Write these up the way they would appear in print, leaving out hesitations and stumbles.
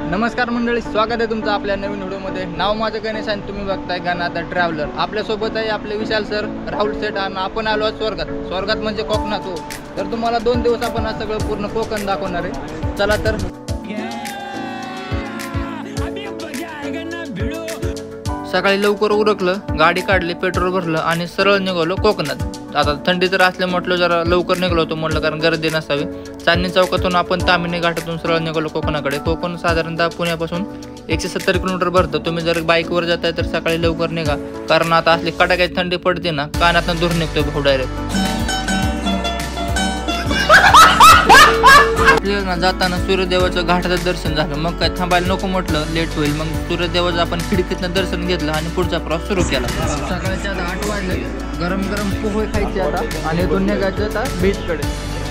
नमस्कार मंडळी, स्वागत आहे तुमचं आपल्या नवीन व्हिडिओमध्ये। नाव माझं गणेश आणि तुम्ही बघताय गाणा ट्रॅव्हलर। आपल्यासोबत आहे आपले विशाल सर, राहुल सेठ आणि आपण आलो आहोत स्वर्गात म्हणजे कोकणात हो। तर तुम्हाला 2 दिवस आपण आज सगळं पूर्ण कोकण दाखवणार आहे। चला तर सकाळी लवकर उरकलं, गाडी काढली, पेट्रोल भरलं आणि सरळ निघालो कोकणात। आता थंडी तर असल्या म्हटलं जरा लवकर निघालो होतो म्हटलं, कारण गर्दी नसावी। चांदणी चौकातून आपण तामिनी घाटातून सरळ निघालो कोकणाकडे। कोकण साधारणतः पुण्यापासून 170 किलोमीटर भरतं। तुम्ही जर बाईकवर जाताय तर सकाळी लवकर निघा, कारण आता असली कडाक्याची थंडी पडते ना, कानातून दूर निघतो भाऊ डायरेक्ट। आपल्याला जाताना सूर्यदेवाचं घाटाचं दर्शन झालं, मग काय थांबायला नको म्हटलं, लेट होईल। मग सूर्यदेवाचं आपण खिडकीतनं दर्शन घेतलं आणि पुढचा प्रवास सुरू केला। सकाळच्या 8 वाजले, गरम गरम पोहे खायचे आता आणि इथून निघायचं आता बीचकडे।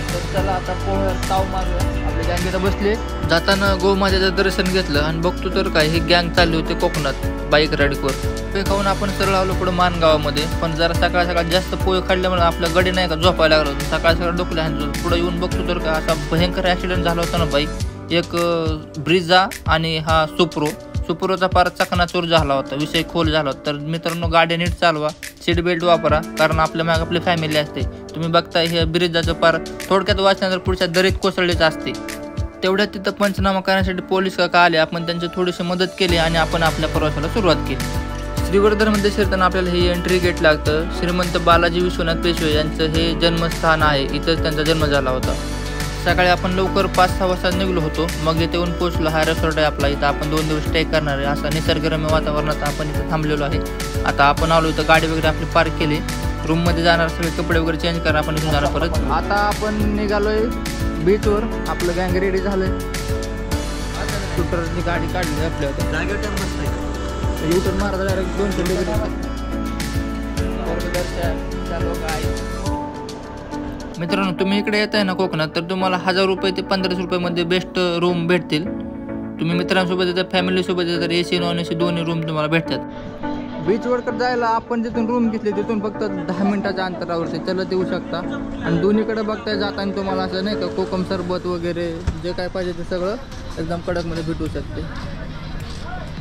तर चला आता पोहे ताव मारूया। आपली गँग इथं बसली, जाताना गोमातेचं दर्शन घेतलं आणि बघतो तर काय ही गँग चालली होती कोकणात बाईक राईडवर। पोहे खाऊन आपण सरळ आलो पुढे मानगावामध्ये, पण जरा सकाळ जास्त पोहे खाल्ल्यामुळे आपल्या गडी नाही का झोपायला लागलो होतं। सकाळ डोकले आणि पुढे येऊन बघतो तर काय असा भयंकर ॲक्सिडेंट झाला होता ना बाईक। एक ब्रिझा आणि हा सुप्रोचा पार चकनाचूर झाला होता, विषय खोल झाला होता। तर मित्रांनो, गाडी नीट चालवा, सीट बेल्ट वापरा, कारण आपल्या मागे आपली फॅमिली असते। तुम्ही बघताय हे ब्रिजाचं पार थोडक्यात वाचल्यानंतर पुढच्या दरीत कोसळलीच असते। तेवढ्यात तिथं पंचनामा करण्यासाठी पोलीस काका आले, आपण त्यांची थोडीशी मदत केली आणि आपण आपल्या प्रवासाला सुरुवात केली। श्रीवर्धनमध्ये शिरताना आपल्याला हे एंट्री गेट लागतं। श्रीमंत बालाजी विश्वनाथ पेशवे यांचं हे जन्मस्थान आहे, इथंच त्यांचा जन्म झाला होता। सकाळी आपण लवकर 5-6 वाजता निघलो होतो, मग इथे येऊन पोहोचलो। हा रिसॉर्ट आहे आपला, इथं आपण 2 दिवस स्टे करणार आहे। असा निसर्गरम्य वातावरणात आपण इथं थांबलेलो आहे। आता आपण आलो इथं, गाडी वगैरे आपली पार्क केली, रूममध्ये जाणार, सगळे कपडे वगैरे चेंज करा, आपण इथून जाणार परत। आता आपण निघालोय बीचवर, आपलं गँग रेडी झालंय। स्कूटरची गाडी काढली आपल्या युटर्न मारा डायरेक्ट 200 डिग्री। मित्रांनो, तुम्ही इकडे येत आहे ना कोकणात, तर तुम्हाला 1000 रुपये ते 1500 रुपयामध्ये बेस्ट रूम भेटतील। तुम्ही मित्रांसोबत येतात, फॅमिलीसोबत येतात, तर AC नॉन AC दोन्ही रूम तुम्हाला भेटतात। बीचवर जायला आपण जिथून रूम घेतली तिथून फक्त 10 मिनिटाच्या अंतरावरती चालत येऊ शकता। आणि दोन्हीकडे बघताय जाताना तुम्हाला असं नाही का कोकम सरबत वगैरे जे काय पाहिजे ते सगळं एकदम कडकमध्ये भेटू शकते।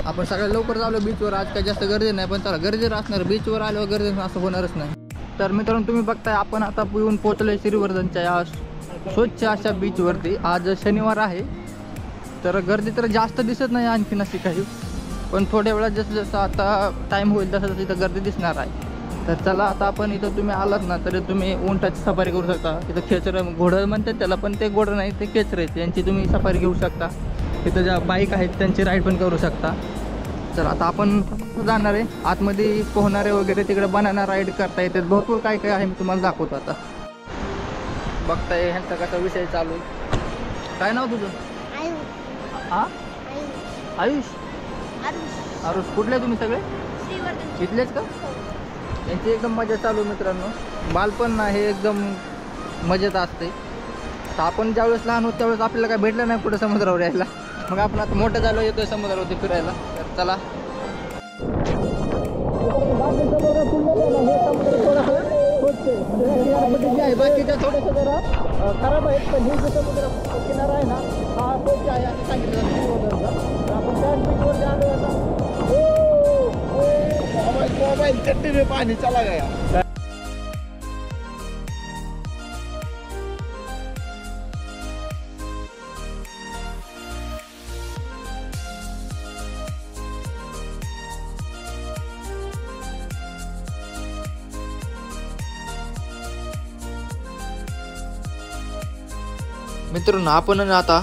आपण सगळ्यात लवकर जालो बीचवर, आज काय जास्त गर्दी नाही, पण चला गर्दी असणार, बीचवर आल्यावर गर्दी असं होणारच नाही। तर मित्रांनो, तुम्ही बघताय आपण आता येऊन पोहोचलोय श्रीवर्धनच्या या स्वच्छ अशा बीचवरती। आज शनिवार आहे, तर गर्दी तर जास्त दिसत नाही आणखीन अशी काही, पण थोड्या वेळात जसं आता टाईम होईल तसं इथं गर्दी दिसणार आहे। तर चला आता आपण इथं तुम्ही आलात ना, तर तुम्ही उंटाची सफारी करू शकता। इथं खेचरं घोडं म्हणतात त्याला, पण ते घोडं नाही, ते खेचरं आहेत, त्यांची तुम्ही सफारी घेऊ शकता। इथं ज्या बाईक आहेत त्यांची राईड पण करू शकता। चला आता आपण जाणार आहे आतमध्ये, पोहणारे वगैरे तिकडे बनाना राईड करता येते, भरपूर काय काय आहे मी तुम्हाला दाखवतो। आता बघताय ह्यांचा कसा विषय चालू आहे। काय नाव तुझं? हा, आयुष। आरुष, कुठले तुम्ही सगळे इथलेच का? यांची एकदम मजा चालू मित्रांनो, बालपण ना हे एकदम मजेत असते। तर आपण ज्यावेळेस लहान होतो त्यावेळेस आपल्याला काय भेटलं नाही पुढे समुद्रावर यायला, मग आपण आता मोठं झालो येतोय समुद्रावरती फिरायला। तर चला बाकीच्या थोडंसं जरा खराब आहेत, पण हे जे समुद्र किनारा आहे ना हा स्वच्छ आहे असं सांगितलं तर आपण त्याच बीचवर जालो आता। मोबाईल चट्टी में पाणी चला गया। मित्रांनो, आपण आता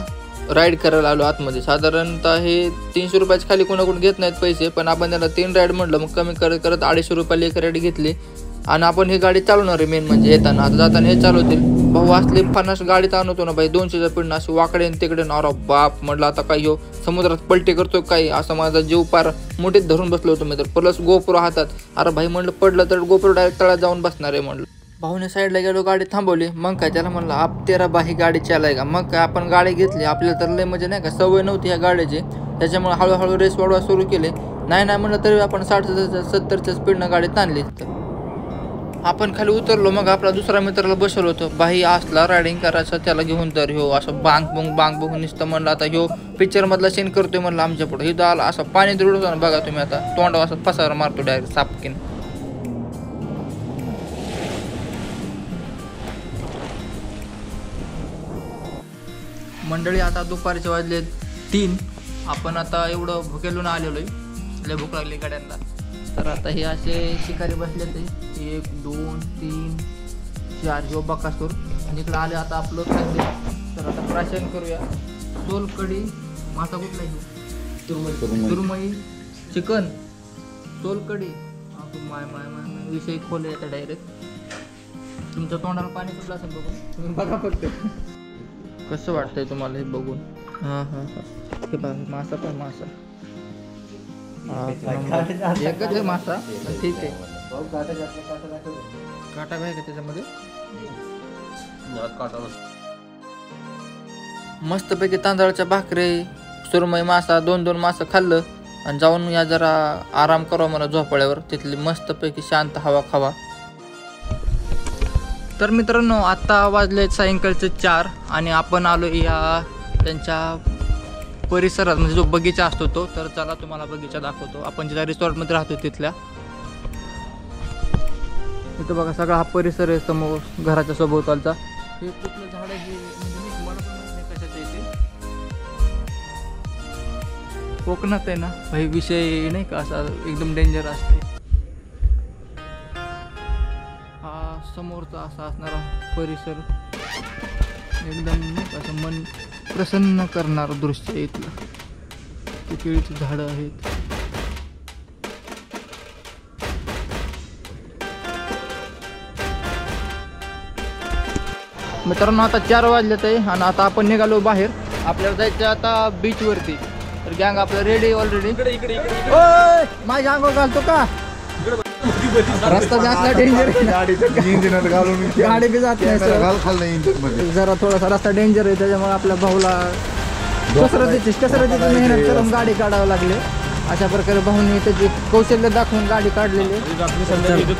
राईड करायला आलो आतमध्ये। साधारणतः हे 300 रुपयाच्या खाली कोणाकडून घेत नाहीत पैसे, पण आपण त्यांना 3 राईड म्हटलं, मग कमी करत 250 रुपयाला एक राईड घेतली। आणि आपण ही गाडी चालवणार आहे मेन म्हणजे येताना, आता जाताना हे चालवतील भाऊ। असले 50 गाडीत आणतो ना बाई, 200च्या पिढणं अशी वाकडे तिकडे ना, अरे बाप म्हटलं आता काय हो समुद्रात पलटी करतो काही, असं माझा जीव पार मोठीत धरून बसलो होतो मी तर। प्लस गोप्रो हातात, अरे भाई म्हटलं पडलं तर गोप्रो डायरेक्ट तळात जाऊन बसणार आहे म्हटलं। भाऊने साईडला गेलो, गाडी थांबवली, मग काय त्याला म्हणलं आप तेरा बाही गाडी चालायगा। मग काय आपण गाडी घेतली, आपल्याला तर लय म्हणजे नाही का सवय नव्हती ह्या गाडीची, त्याच्यामुळे हळूहळू रेस वाढवा सुरू केली। नाही म्हणलं तरी आपण 60-70च्या स्पीडनं गाडी ताणली। आपण खाली उतरलो, मग आपला दुसरा मित्राला बसवलं होतं. बाई असला रायडिंग करायचा त्याला घेऊन, तर ह्यो असं बांग बघून नुसतं म्हणलं आता ह्यो पिक्चर मधला सीन करतोय म्हणलं आमच्या पुढे. हिथं आला असं पाणी दृढ होतं ना बघा तुम्ही, आता तोंडावर असं पसार मारतो डायरेक्ट सापकीन. मंडळी आता दुपारचे वाजले 3. आपण आता एवढं भुकेलून आलेलो आहे, लय भूक लागली गाड्यांना. तर आता हे असे शिकारी बसले ते 1 2 3 4 ह्यो बकासूर. आणि इकडं आले आता आपलं खाद्य. तर आता प्राशन करूया. सोलकढी, मासा कुठला घेऊ? सुरमई, चिकन, सोलकढी. माय माय माय माय विषय खोले येतं डायरेक्ट. तुमच्या तोंडाला पाणी सुटलं असेल बघून, तुम्ही बघा फक्त कसं वाटतंय तुम्हाला हे बघून. हां हां हां, हे बघा मासा, पण मासा एकच आहे मासा. ठीक आहे, काटा आहे का त्याच्यामध्ये? मस्तपैकी तांदळाच्या भाकरी, सुरमई, मासा, 2 मासा खाल्लं आणि जाऊन या जरा आराम करावा मला झोपाळ्यावर. तिथली मस्तपैकी शांत हवा खावा. तर मित्रांनो आत्ता वाजले सायंकाळचे 4 आणि आपण आलो या त्यांच्या परिसरात, म्हणजे जो बगीचा असतो तो. तर चला तुम्हाला बगीचा दाखवतो. आपण ज्या रिसॉर्टमध्ये राहतो तिथल्या. इथं बघा सगळा हा परिसर आहे समोर घराच्या सभोवतालचा. हे कुठलं झाड आहे हे म्हणजे मला पण माहिती नाही कशाचं आहे ते. कोकणात आहे ना भाई, विषय नाही का असा एकदम डेंजर असते. हा समोरचा असा असणारा परिसर एकदम नाही का असं मन प्रसन्न करणारं दृश्य आहे इथलं. ती केळीची झाडं आहेत. मित्रांनो आता 4 वाजलेत आहे आणि आता आपण निघालो बाहेर. आपल्याला जायचं आता बीचवरती. तर गँग आपलं रेडी ऑलरेडी. माझ्या अंगावर घालतो का? रस्ता जास्त डेंजर गाडी बी जात नाही. जरा थोडासा रस्ता डेंजर आहे, त्याच्यामुळे आपल्या भाऊला कसरतीची मेहनत करून गाडी काढावं लागली. अशा प्रकारे भाऊनी त्याची कौशल्य दाखवून गाडी काढलेली.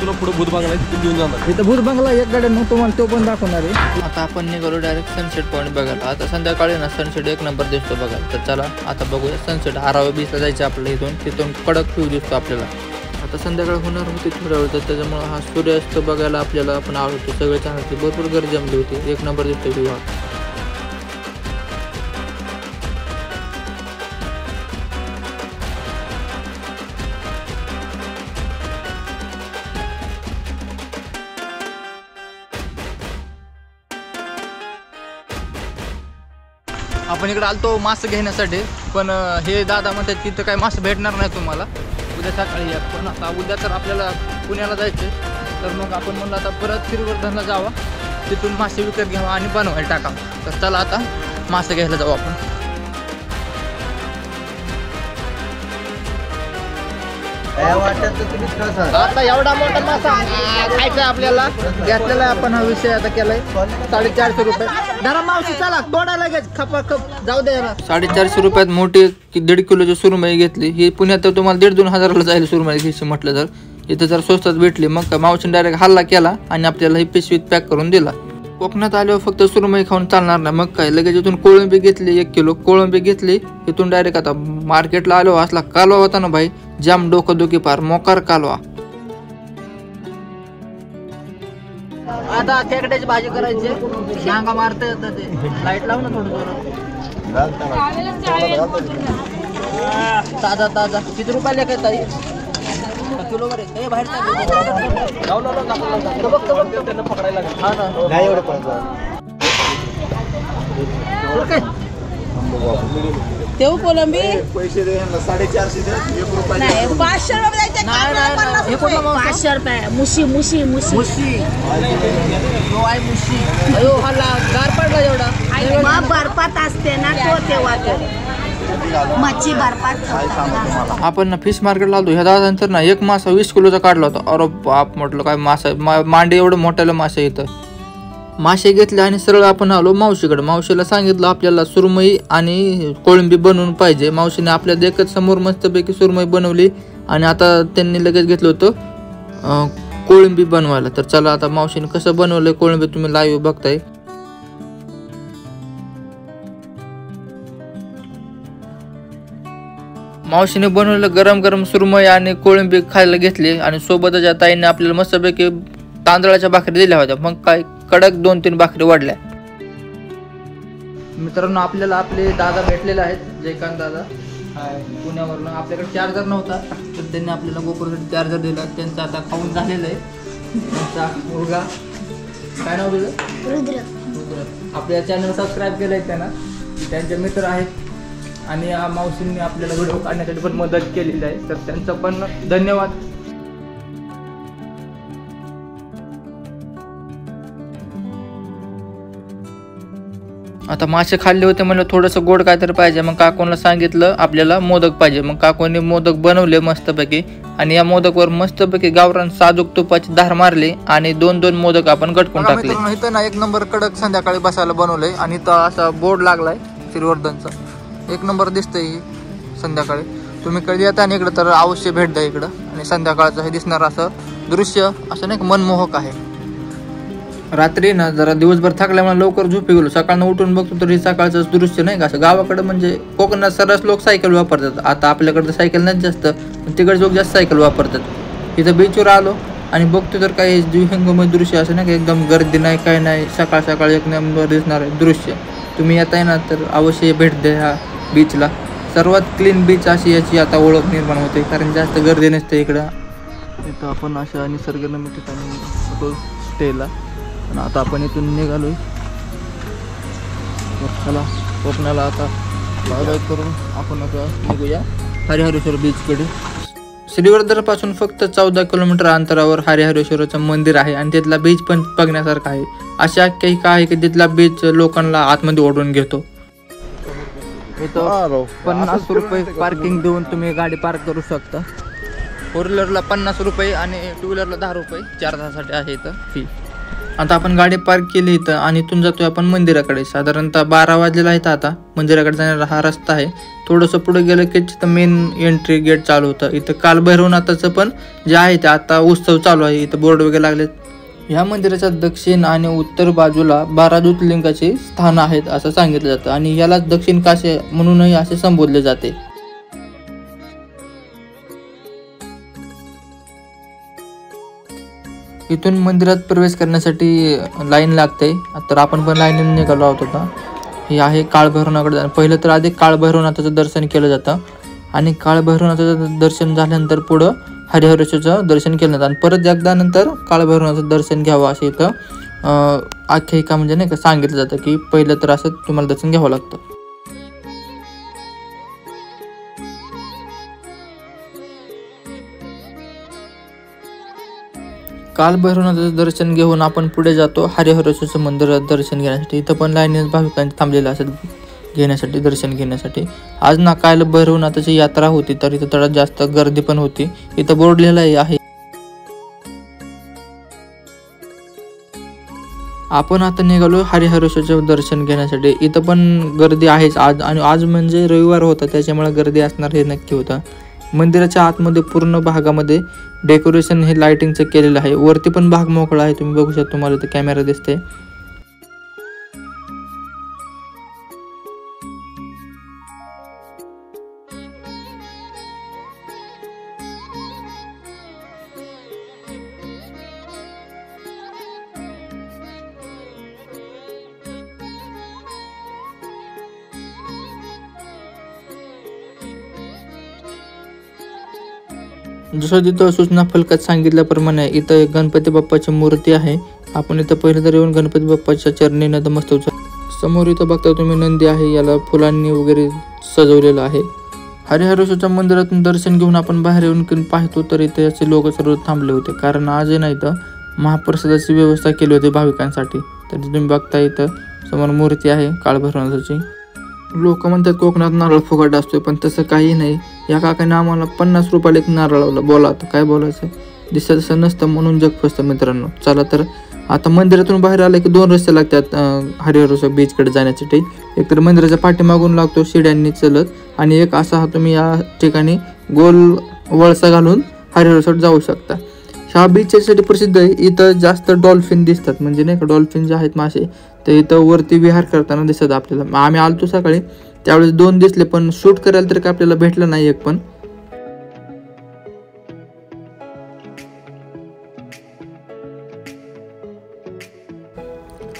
तुला पुढे भूत बंगला घेऊन जाणार. इथं भूत बंगला एक गाडी मग तुम्हाला तो पण दाखवणार आहे. आता आपण निघालो डायरेक्ट सनसेट पॉईंट बघायला. आता संध्याकाळी ना सनसेट 1 नंबर दिसतो बघायला. तर चला आता बघूया सनसेट. 12 बीचला जायचं आपल्याला. तिथून कडक व्ह्यू दिसतो आपल्याला. आता संध्याकाळ होणार होती थोड्या वेळ, तर त्याच्यामुळे हा सूर्यास्त बघायला आपल्याला आपण आलो होतो. सगळे छान होते, भरपूर गर्दी जमली होती. 1 नंबर दिसतो व्ह्यू हा. आपण इकडे आलतो मासे घेण्यासाठी, पण हे दादा म्हणतात तिथं काही मासे भेटणार नाही तुम्हाला, उद्या सकाळी या. पण आता उद्या तर आपल्याला पुण्याला जायचं, तर मग आपण म्हणलं आता परत श्रीवर्धनला जावा, तिथून मासे विकत घ्यावा आणि बनवायला टाकावं. तर चला आता मासे घ्यायला जाऊ आपण. आता एवढा मोठा मासा खायचा आपल्याला, घेतलेला आपण हा विषय आता केलाय. 450 रुपये. जरा मावशी चला तोडा लगेच खप जाऊ दे. 450 रुपयात मोठी 1.5 किलोची सुरमई घेतली. ही पुण्यात तर तुम्हाला 1,500-2 हजाराला जाईल सुरमई घ्यायची म्हटलं तर. इथं जर स्वस्तात भेटली. मग काय मावशीने डायरेक्ट हल्ला केला आणि आपल्याला ही पिशवीत पॅक करून दिला. कोकणात आल्यावर फक्त सुरमई खाऊन चालणार नाही. मग काय लगेच इथून कोळंबी घेतली 1 किलो. कोळंबी घेतली इथून डायरेक्ट. आता मार्केटला आलो, असला कालवा होता ना भाई, जाम डोकं पार मोकार कालवा. आता खेकड्याची भाजी करायची, शांगा मारता येतं ते. लाईट लाव ना थोडं ताजा ताजा. किती रुपयाला काय ताई? किलो वर आहे बाहेर. देऊ कोलंबी पैसे दे. 450 दे. 1 रुपया नाही, 500 रुपये द्यायचे. 500 रुपये. मुशी मुशी मुशी मुशी मुशी. अयो हल्ला गार पडला एवढा. मग बर्फात असते ना तो, तेव्हा मच्छी बर्फात. आपण ना फिश मार्केटला आलो. ह्या दादानंतर ना एक मासा 20 किलोचा काढला होता. अरे बाप म्हटलं काय मासा, मांडे एवढं मोठ्याला मासे येतं. मासे घेतले आणि सरळ आपण आलो मावशीकडे. मावशीला सांगितलं आपल्याला सुरमई आणि कोळंबी बनवून पाहिजे. मावशीने आपल्या देखत समोर मस्तपैकी सुरमई बनवली आणि आता त्यांनी लगेच घेतलं होतं कोळंबी बनवायला. तर चला आता मावशीने कसं बनवलंय कोळंबी तुम्ही लाईव्ह बघताय. मावशीने बनवलेलं गरम गरम सुरमई आणि कोळंबी खायला घेतली आणि सोबतच या ताईने आपल्याला मस्तपैकी तांदळाच्या भाकरी दिल्या होत्या. मग काय कडक 2-3 भाकरी वाढल्या. मित्रांनो आपल्याला आपले दादा भेटलेले आहेत, जयकांत दादा पुण्यावरून. आपल्याकडे चार्जर नव्हता तर त्यांनी आपल्याला गोपुरसाठी चार्जर दिला. त्यांचं आता खाऊन झालेलं आहे. त्यांचा मुलगा काय नाव तुझं? रुद्र. आपल्या चॅनल सबस्क्राईब केलं आहे त्यांना. त्यांचे मित्र आहेत आणि या मावशींनी आपल्याला व्हिडिओ काढण्यासाठी पण मदत केलेली आहे. तर त्यांचं पण धन्यवाद. आता मासे खाल्ले होते म्हणलं थोडंसं गोड काहीतरी पाहिजे. मग काकूनला सांगितलं आपल्याला मोदक पाहिजे. मग काकूने मोदक बनवले मस्तपैकी आणि या मोदकवर मस्तपैकी गावरान साजूक तुपाची धार मारली आणि 2-2 मोदक आपण गटकून टाकले. इथं ना 1 नंबर कडक संध्याकाळी बसायला बनवलंय आणि इथं असा बोर्ड लागलाय श्रीवर्धनचा. 1 नंबर दिसतंय संध्याकाळी. तुम्ही कधी येता आणि इकडं तर अवश्य भेट द्या इकडं. आणि संध्याकाळचं हे दिसणार असं दृश्य असं नाही मनमोहक आहे. रात्री ना जरा दिवसभर थकल्यामुळे लवकर झोपी गेलो. सकाळनं उठून बघतो तर हे सकाळचं दृश्य नाही का असं. गावाकडे म्हणजे कोकणात सर्रास लोक सायकल वापरतात. आता आपल्याकडे सायकल नाही जास्त, तिकडे लोक जास्त सायकल वापरतात. इथं बीचवर आलो आणि बघतो तर काही विहंगमय दृश्य असं नाही का, एकदम गर्दी नाही काय नाही. सकाळ सकाळ एक नंबर दिसणार दृश्य. तुम्ही येताय ना तर अवश्य भेट द्या ह्या बीचला. सर्वात क्लीन बीच अशी याची आता ओळख निर्माण होते कारण जास्त गर्दी नसते इकडं. इथं आपण अशा निसर्गरम्य ठिकाणी होतो स्टेला. आणि आता आपण इथून निघालोय. चला कोकणाला आता बाय करून आपण आता निघूया हरिहरेश्वर बीचकडे. श्रीवर्धनपासून फक्त 14 किलोमीटर अंतरावर हरिहरेश्वराचं मंदिर आहे आणि तिथला बीच पण बघण्यासारखा आहे. अशा काही काय आहे की तिथला बीच लोकांना आतमध्ये ओढून घेतो. इथं 50 रुपये पार्किंग देऊन तुम्ही गाडी पार्क करू शकता. 4 व्हीलरला 50 रुपये आणि 2 व्हीलरला 10 रुपये 4 तासासाठी आहे इथं फी. आता आपण गाडी पार्क केली इथं आणि इथून जातोय आपण मंदिराकडे. साधारणतः 12 वाजलेला आहे. आता मंदिराकडे जाणारा हा रस्ता आहे. थोडंसं पुढे गेलं की तिथं मेन एंट्री गेट चालू होतं. इथं काल भैरवनाथाचं पण जे आहे ते आता उत्सव चालू आहे. इथं बोर्ड वगैरे लागलेत. ह्या मंदिराच्या दक्षिण आणि उत्तर बाजूला 12 ज्योतिर्लिंगाचे स्थान आहेत असं सांगितलं जातं आणि याला दक्षिण काशी म्हणूनही असे संबोधले जाते. इथून मंदिरात प्रवेश करण्यासाठी लाईन लागते. तर आपण पण लाईनीने निघालो आहोत. आता हे आहे काळभैरवनाकडे. पहिलं तर आधी काळभैरवनाथाचं दर्शन केलं जातं आणि काळभैरवनाथाचं दर्शन झाल्यानंतर पुढं हरिहरेश्वराचं दर्शन केलं जातं आणि परत एकदा नंतर काळभैरवनाथाचं दर्शन घ्यावं असं इथं आख्यायिका म्हणजे नाही का सांगितलं जातं की पहिलं तर असं तुम्हाला दर्शन घ्यावं लागतं. काळभैरवनाथाचं दर्शन घेऊन आपण पुढे जातो हरिहरेश्वराचं मंदिरात दर्शन घेण्यासाठी. इथं पण लाईनीत भाविकांचे थांबलेले असतात घेण्यासाठी दर्शन घेण्यासाठी. आज ना काळभैरवनाथाची यात्रा होती तर इथं थोडा जास्त गर्दी पण होती. इथं बोर्ड लिहिलेला आहे. आपण आता निघालो हरिहरेश्वराचं दर्शन घेण्यासाठी. इथं पण गर्दी आहेच आज आणि आज म्हणजे रविवार होता त्याच्यामुळे गर्दी असणार हे नक्की होतं. मंदिराच्या आतमध्ये पूर्ण भागामध्ये डेकोरेशन हे लाइटिंगचं केलेलं आहे. वरती पण भाग मोकळा आहे. तुम्ही बघू शकता तुम्हाला इथं कॅमेरा दिसते. जसं तिथं सूचना फलकात सांगितल्याप्रमाणे इथं एक गणपती बाप्पाची मूर्ती आहे. आपण इथं पहिलं तर येऊन गणपती बाप्पाच्या चरणी नतमस्तक. समोर इथं बघता तुम्ही नंदी आहे. याला फुलांनी वगैरे सजवलेलं आहे. हरिहरेश्वराच्या मंदिरातून दर्शन घेऊन आपण बाहेर येऊन पाहतो तर इथे असे लोक सर्व थांबले होते कारण आज नाही तर महाप्रसादाची व्यवस्था केली होती भाविकांसाठी. तर तुम्ही बघता इथं समोर मूर्ती आहे काळभैरवनाथाची. लोक म्हणतात कोकणात नारळ फुकट असतोय पण तसं काही नाही. या काकाने आम्हाला 50 रुपयाला एक नारळ लावला. बोला आता काय बोलायचं. दिसत तसं नसतं म्हणून जग फसतं मित्रांनो. चला तर आता मंदिरातून बाहेर आलं की 2 रस्ते लागतात हरिहरेश्वर बीचकडे जाण्यासाठी. एक तर मंदिराच्या पाठीमागून लागतो शिड्यांनी चलत आणि एक असा तुम्ही या ठिकाणी गोल वळसा घालून हरिहरेश्वर जाऊ शकता. ह्या बीच यासाठी प्रसिद्ध आहे, इथं जास्त डॉल्फिन दिसतात, म्हणजे नाही का डॉल्फिन जे आहेत मासे ते इथं वरती विहार करताना दिसत आपल्याला. आम्ही आलतो सकाळी त्यावेळेस 2 दिसले, पण शूट करायला तर काय आपल्याला भेटलं नाही एक पण.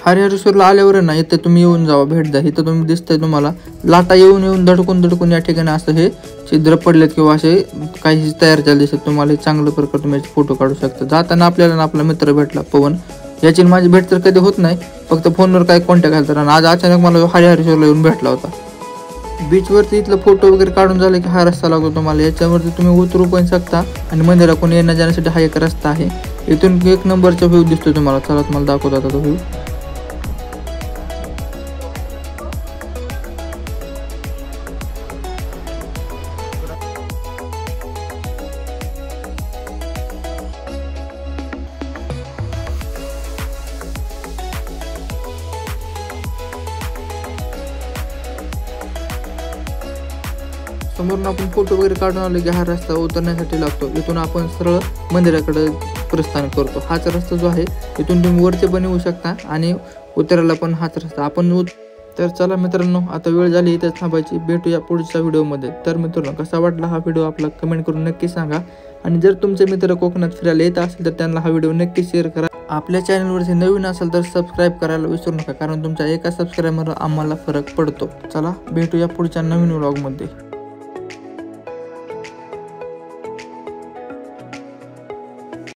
हरिहरेश्वरला आल्यावर ना इथं तुम्ही येऊन जावा, भेट द्या. इथं तुम्ही दिसतंय तुम्हाला लाटा येऊन धडकून या ठिकाणी असं हे छिद्र पडलेत किंवा असे काही तयार झाले दिसत तुम्हाला. हे चांगलं प्रकारे तुम्ही फोटो काढू शकता. जाताना आपल्याला आपला मित्र भेटला पवन, याची माझी भेट तर कधी होत नाही, फक्त फोनवर काय कॉन्टॅक्ट घालतात. आणि आज अचानक मला हरिहरेश्वरला येऊन भेटला होता. बीचवरती इथलं फोटो वगैरे काढून झालं की हा रस्ता लागतो तुम्हाला. याच्यावरती तुम्ही उतरू पण शकता आणि मंदिराकडून येण्या जाण्यासाठी हा एक रस्ता आहे. इथून 1 नंबरचा व्ह्यू दिसतो तुम्हाला. चला तुम्हाला दाखवतो आता तो व्ह्यू. समोरून आपण फोटो वगैरे काढून आलो की हा रस्ता उतरण्यासाठी लागतो. इथून आपण सरळ मंदिराकडे प्रस्थान करतो. हाच रस्ता जो आहे इथून तुम्ही वरचे पण येऊ शकता आणि उतरायला पण हाच रस्ता आपण तर चला मित्रांनो, आता वेळ झाली इथे थांबायची. भेटूया पुढच्या व्हिडिओमध्ये. तर मित्रांनो, कसा वाटला हा व्हिडिओ आपला कमेंट करून नक्की सांगा. आणि जर तुमचे मित्र कोकणात फिरायला येत असेल तर त्यांना हा व्हिडिओ नक्की शेअर करा. आपल्या चॅनलवरती नवीन असेल तर सबस्क्राईब करायला विसरू नका, कारण तुमच्या एका सबस्क्राईबवर आम्हाला फरक पडतो. चला भेटूया पुढच्या नवीन व्लॉगमध्ये.